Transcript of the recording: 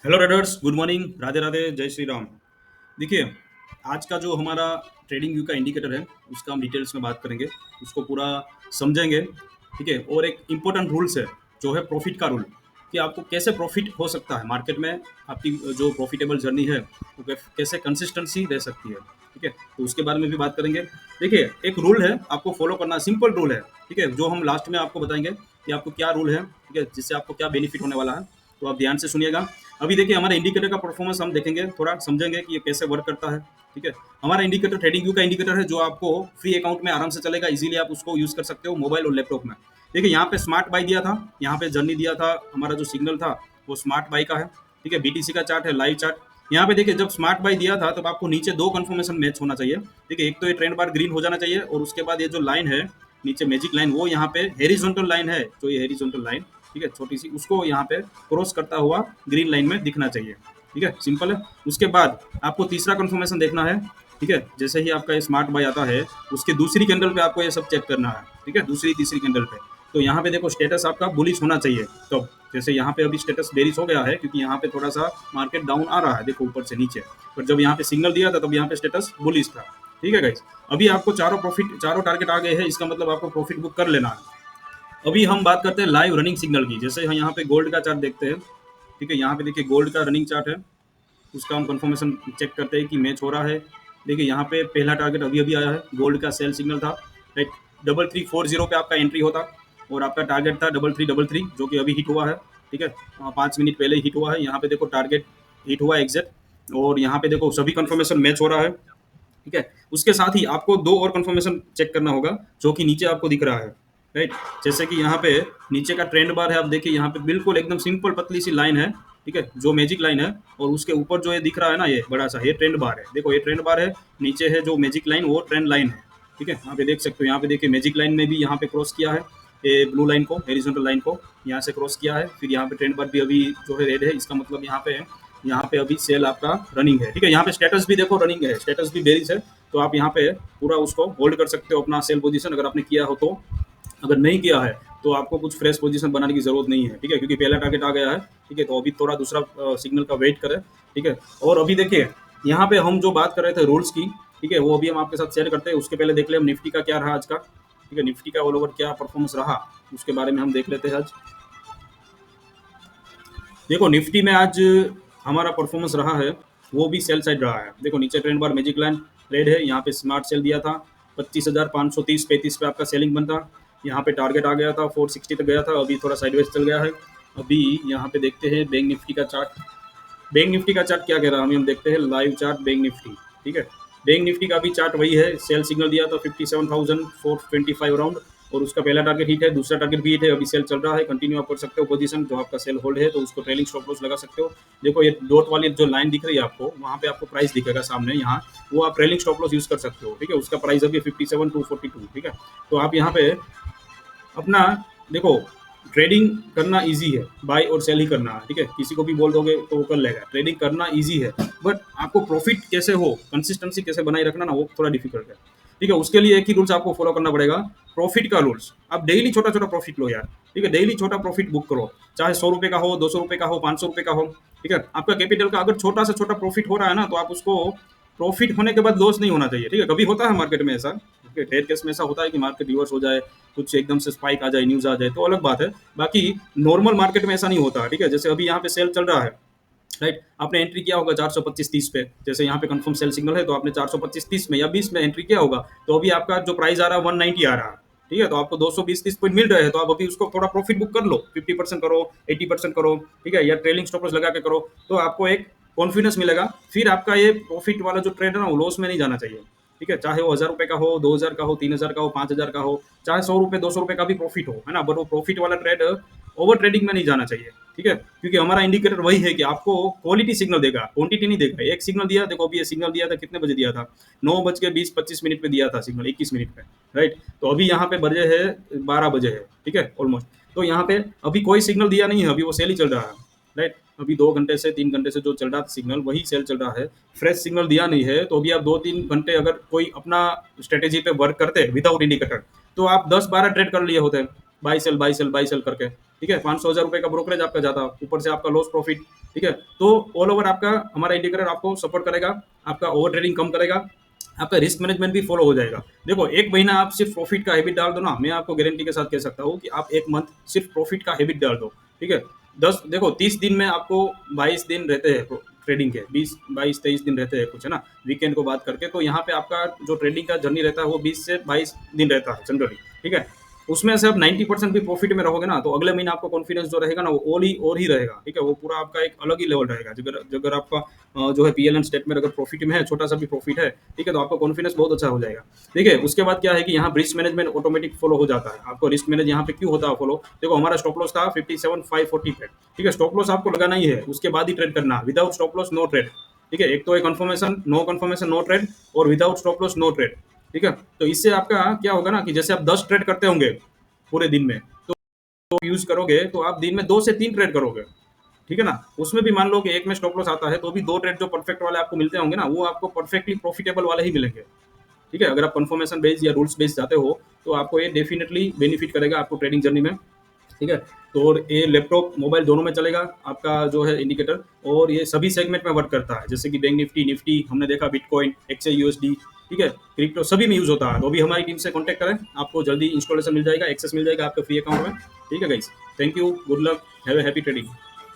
Hello traders, good morning, Radhe Radhe, जय श्री राम। देखिए, आज का जो हमारा ट्रेडिंग व्यू का इंडिकेटर है उसका हम डिटेल्स में बात करेंगे, उसको पूरा समझेंगे। ठीक है। और एक इम्पोर्टेंट रूल्स है जो है प्रॉफिट का रूल, कि आपको कैसे प्रॉफिट हो सकता है मार्केट में। आपकी जो प्रॉफिटेबल जर्नी है वो कैसे कंसिस्टेंसी रह सकती है। ठीक है, तो उसके बारे में भी बात करेंगे। देखिए, एक रूल है, आपको फॉलो करना, सिंपल रूल है। ठीक है, जो हम लास्ट में आपको बताएंगे कि आपको क्या रूल है, ठीक है, जिससे आपको क्या बेनिफिट होने वाला है। तो आप ध्यान से सुनिएगा। अभी देखिए, हमारे इंडिकेटर का परफॉर्मेंस हम देखेंगे, थोड़ा समझेंगे कि ये कैसे वर्क करता है। ठीक है। हमारा इंडिकेटर ट्रेडिंग व्यू का इंडिकेटर है, जो आपको फ्री अकाउंट में आराम से चलेगा, इजीली आप उसको यूज कर सकते हो मोबाइल और लैपटॉप में। देखिए, यहाँ पे स्मार्ट बाई दिया था, यहाँ पे जर्नी दिया था, हमारा जो सिग्नल था वो स्मार्ट बाई का है। ठीक है, बीटीसी का चार्ट है, लाइव चार्ट। यहाँ पे देखिए, जब स्मार्ट बाई दिया था तब आपको नीचे दो कंफर्मेशन मैच होना चाहिए। ठीक है, एक तो ये ट्रेंड बार ग्रीन हो जाना चाहिए, और उसके बाद ये जो लाइन है नीचे मैजिक लाइन, वो यहाँ पे हेरिजोनटल लाइन है, जो ये हेरिजोनटल लाइन, ठीक है, छोटी सी, उसको यहाँ पे क्रॉस करता हुआ ग्रीन लाइन में दिखना चाहिए। ठीक है, सिंपल है। उसके बाद आपको तीसरा कंफर्मेशन देखना है। ठीक है, जैसे ही आपका ये स्मार्ट बाय आता है, उसके दूसरी कैंडल पे आपको ये सब चेक करना है। ठीक है, दूसरी तीसरी कैंडल पे, तो यहाँ पे देखो स्टेटस आपका बुलिश होना चाहिए। तो जैसे यहाँ पे अभी स्टेटस बेरिश हो गया है, क्योंकि यहाँ पे थोड़ा सा मार्केट डाउन आ रहा है, देखो ऊपर से नीचे। पर जब यहाँ पे सिग्नल दिया था तब यहाँ पे स्टेटस बुलिश था। ठीक है गाइस, अभी आपको चारों टारगेट आ गए हैं, इसका मतलब आपको प्रॉफिट बुक कर लेना है। अभी हम बात करते हैं लाइव रनिंग सिग्नल की। जैसे हम यहाँ पे गोल्ड का चार्ट देखते हैं। ठीक है, यहाँ पे देखिए गोल्ड का रनिंग चार्ट है, उसका हम कंफर्मेशन चेक करते हैं कि मैच हो रहा है। देखिए, यहाँ पे पहला टारगेट अभी अभी आया है, गोल्ड का सेल सिग्नल था। राइट, 3340 पे आपका एंट्री होता, और आपका टारगेट था 3333, जो कि अभी हिट हुआ है। ठीक है, 5 मिनट पहले ही हिट हुआ है। यहाँ पे देखो टारगेट हिट हुआ है एग्जैक्ट, और यहाँ पे देखो सभी कंफर्मेशन मैच हो रहा है। ठीक है, उसके साथ ही आपको दो और कंफर्मेशन चेक करना होगा, जो कि नीचे आपको दिख रहा है। राइट, जैसे कि यहाँ पे नीचे का ट्रेंड बार है, आप देखिए यहाँ पे बिल्कुल एकदम सिंपल पतली सी लाइन है। ठीक है, जो मैजिक लाइन है, और उसके ऊपर जो ये दिख रहा है ना, ये बड़ा सा, ये ट्रेंड बार है। देखो, ये ट्रेंड बार है, नीचे है जो मैजिक लाइन, वो ट्रेंड लाइन है। ठीक है, यहाँ पे देख सकते हो, यहाँ पे देखिए मैजिक लाइन में भी यहाँ पे क्रॉस किया है, ये ब्लू लाइन को, हॉरिजॉन्टल लाइन को यहाँ से क्रॉस किया है। फिर यहाँ पे ट्रेंड बार भी अभी जो है रेड है, इसका मतलब यहाँ पे है, यहाँ पे अभी सेल आपका रनिंग है। ठीक है, यहाँ पे स्टेटस भी देखो रनिंग है, स्टेटस भी बेरिश है। तो आप यहाँ पे पूरा उसको होल्ड कर सकते हो, अपना सेल पोजीशन, अगर आपने किया हो तो। अगर नहीं किया है तो आपको कुछ फ्रेश पोजीशन बनाने की जरूरत नहीं है। ठीक है, क्योंकि पहला टारगेट आ गया है। ठीक है, तो अभी थोड़ा दूसरा सिग्नल का वेट करें। ठीक है, और अभी देखिए, यहाँ पे हम जो बात कर रहे थे रूल्स की, ठीक है, वो अभी हम आपके साथ शेयर करते हैं। उसके पहले देख ले हम निफ्टी का क्या रहा आज का। ठीक है, निफ्टी का ऑल ओवर क्या परफॉर्मेंस रहा, उसके बारे में हम देख लेते हैं आज। देखो, निफ्टी में आज हमारा परफॉर्मेंस रहा है, वो भी सेल साइड रहा है। देखो, नीचे ट्रेंड बार मैजिक लाइन रेड है, यहाँ पे स्मार्ट सेल दिया था, 25,530-35 पे आपका सेलिंग बनता। यहाँ पे टारगेट आ गया था, 460 तक गया था, अभी थोड़ा साइडवेज चल गया है। अभी यहाँ पे देखते हैं बैंक निफ्टी का चार्ट। बैंक निफ्टी का चार्ट क्या कह रहा है, हम देखते हैं लाइव चार्ट बैंक निफ्टी। ठीक है, बैंक निफ्टी का भी चार्ट वही है, सेल सिग्नल दिया था 57,425 राउंड, और उसका पहला टारगेट हिट है, दूसरा टारगेट भी हिट है। अभी सेल चल रहा है, कंटिन्यू आप कर सकते हो पोजीशन। जो आपका सेल होल्ड है तो उसको ट्रेलिंग स्टॉप लॉस लगा सकते हो। देखो, ये डॉट वाली जो लाइन दिख रही है आपको, वहाँ पे आपको प्राइस दिखेगा सामने यहाँ, वो आप ट्रेलिंग स्टॉप लॉस यूज कर सकते हो। ठीक है, उसका प्राइस अभी 57,242। ठीक है, तो आप यहाँ पे अपना देखो, ट्रेडिंग करना इजी है, बाय और सेल ही करना है। ठीक है, किसी को भी बोल दोगे तो वो कर लेगा। ट्रेडिंग करना इजी है, बट आपको प्रॉफिट कैसे हो, कंसिस्टेंसी कैसे बनाए रखना ना, वो थोड़ा डिफिकल्ट है। ठीक है, उसके लिए एक ही रूल्स आपको फॉलो करना पड़ेगा, प्रॉफिट का रूल्स। आप डेली छोटा छोटा प्रॉफिट लो यार। ठीक है, डेली छोटा प्रॉफिट बुक करो, चाहे 100 रुपये का हो, 200 रुपये का हो, 500 रुपये का हो। ठीक है, आपका कैपिटल का अगर छोटा से छोटा प्रॉफिट हो रहा है ना, तो आप उसको, प्रॉफिट होने के बाद लॉस नहीं होना चाहिए। ठीक है, कभी होता है मार्केट में ऐसा, रेयर केस में ऐसा होता है कि मार्केट रिवर्स हो जाए, कुछ एकदम से स्पाइक आ जाए, न्यूज आ जाए, तो अलग बात है। बाकी नॉर्मल मार्केट में ऐसा नहीं होता। ठीक है, जैसे अभी यहाँ पे सेल चल रहा है, राइट, आपने एंट्री किया होगा 425-30 पे, जैसे यहाँ पे कंफर्म सेल सिग्नल है, तो आपने 425-30 में या 20 में एंट्री किया होगा, तो अभी आपका जो प्राइस आ रहा है 190 आ रहा है। ठीक है, तो आपको 220-30 पॉइंट मिल रहे हैं, तो आप अभी उसको थोड़ा प्रॉफिट बुक कर लो, 50% करो, 80% करो। ठीक है, या ट्रेलिंग स्टॉप लॉस लगा के करो, तो आपको एक कॉन्फिडेंस मिलेगा। फिर आपका ये प्रॉफिट वाला जो ट्रेड है ना, वो लॉस में नहीं जाना चाहिए। ठीक है, चाहे वो 1,000 रुपये का हो, 2,000 का हो, 3,000 का हो, 5,000 का हो, चाहे 100 रुपये 200 रुपये का भी प्रॉफिट हो, है ना, बट वो प्रॉफिट वाला ट्रेड ओवर ट्रेडिंग में नहीं जाना चाहिए। ठीक है, क्योंकि हमारा इंडिकेटर वही है कि आपको क्वालिटी सिग्नल देगा, क्वांटिटी नहीं देगा। एक सिग्नल दिया, देखो अभी ये सिग्नल दिया था, कितने बजे दिया था, 9:20-25 पे दिया था सिग्नल, 21 मिनट पे। राइट, तो अभी यहाँ पे बजे है 12 बजे है। ठीक है, ऑलमोस्ट। तो यहाँ पे अभी कोई सिग्नल दिया नहीं है, अभी वो सेल ही चल रहा है। राइट, अभी 2 घंटे से 3 घंटे से जो चल रहा था सिग्नल, वही सेल चल रहा है। फ्रेश सिग्नल दिया नहीं है, तो अभी आप 2-3 घंटे अगर कोई अपना स्ट्रेटेजी पे वर्क करते विदाउट इंडिकेटर, तो आप 10-12 ट्रेड कर लिए होते, buy sell buy sell buy sell करके। ठीक है, 500 1000 रुपये का ब्रोकरेज आपका जाता, ऊपर से आपका लॉस प्रॉफिट। ठीक है? तो ऑल ओवर आपका हमारा इंडिकेटर आपको सपोर्ट करेगा, आपका ओवर ट्रेडिंग कम करेगा, आपका रिस्क मैनेजमेंट भी फॉलो हो जाएगा। देखो, 1 महीना आप सिर्फ प्रॉफिट का हैबिट डाल दो ना, मैं आपको गारंटी के साथ कह सकता हूँ कि आप 1 मंथ सिर्फ प्रॉफिट का हैबिट डाल दो, ठीक है? 30 दिन में आपको 22 दिन रहते हैं ट्रेडिंग के, 20, 22, 23 दिन रहते हैं कुछ, है ना? वीकेंड को बात करके, तो यहाँ पे आपका जो ट्रेडिंग का जर्नी रहता है वो 20 से 22 दिन रहता है जनरली, ठीक है? उसमें से आप 90% भी प्रॉफिट में रहोगे ना, तो अगले महीने आपको कॉन्फिडेंस जो रहेगा ना, वो और ही रहेगा, ठीक है? वो पूरा आपका एक अलग ही लेवल रहेगा। अगर आपका जो है पीएल एंड स्टेटमेंट अगर प्रॉफिट में है, छोटा सा भी प्रॉफिट है, ठीक है, तो आपका कॉन्फिडेंस बहुत अच्छा हो जाएगा। ठीक है, उसके बाद क्या है कि यहाँ रिस्क मैनेजमेंट ऑटोमेटिक फॉलो हो जाता है। आपको रिस्क मैनेज यहाँ पे क्यों होता है फॉलो? देखो, हमारा स्टॉप लॉस था 57,540 पे, ठीक है? स्टॉप लॉस आपको लगाना ही है, उसके बाद ही ट्रेड करना। Without stop loss no trade, ठीक है? एक तो है कन्फर्मेशन नो ट्रेड, और without stop loss no trade, ठीक है? तो इससे आपका क्या होगा ना कि जैसे आप 10 ट्रेड करते होंगे पूरे दिन में, तो यूज करोगे तो आप दिन में 2 से 3 ट्रेड करोगे, ठीक है ना? उसमें भी मान लो कि एक में स्टॉप लॉस आता है, तो भी 2 ट्रेड जो परफेक्ट वाले आपको मिलते होंगे ना, वो आपको परफेक्टली प्रॉफिटेबल वाले ही मिलेंगे, ठीक है? अगर आप कंफर्मेशन बेस्ड या रूल्स बेस्ड जाते हो, तो आपको ये डेफिनेटली बेनिफिट करेगा आपको ट्रेडिंग जर्नी में, ठीक है? तो और ये लैपटॉप, मोबाइल दोनों में चलेगा आपका जो है इंडिकेटर, और ये सभी सेगमेंट में वर्क करता है, जैसे कि बैंक निफ्टी, निफ्टी हमने देखा, बिटकॉइन, एक्सए यूएसडी, ठीक है? क्रिप्टो सभी में यूज होता है। तो अभी हमारी टीम से कॉन्टैक्ट करें, आपको जल्दी इंस्टॉलेशन मिल जाएगा, एक्सेस मिल जाएगा आपके फ्री अकाउंट में, ठीक है guys? Thank you, good luck, have a happy trading.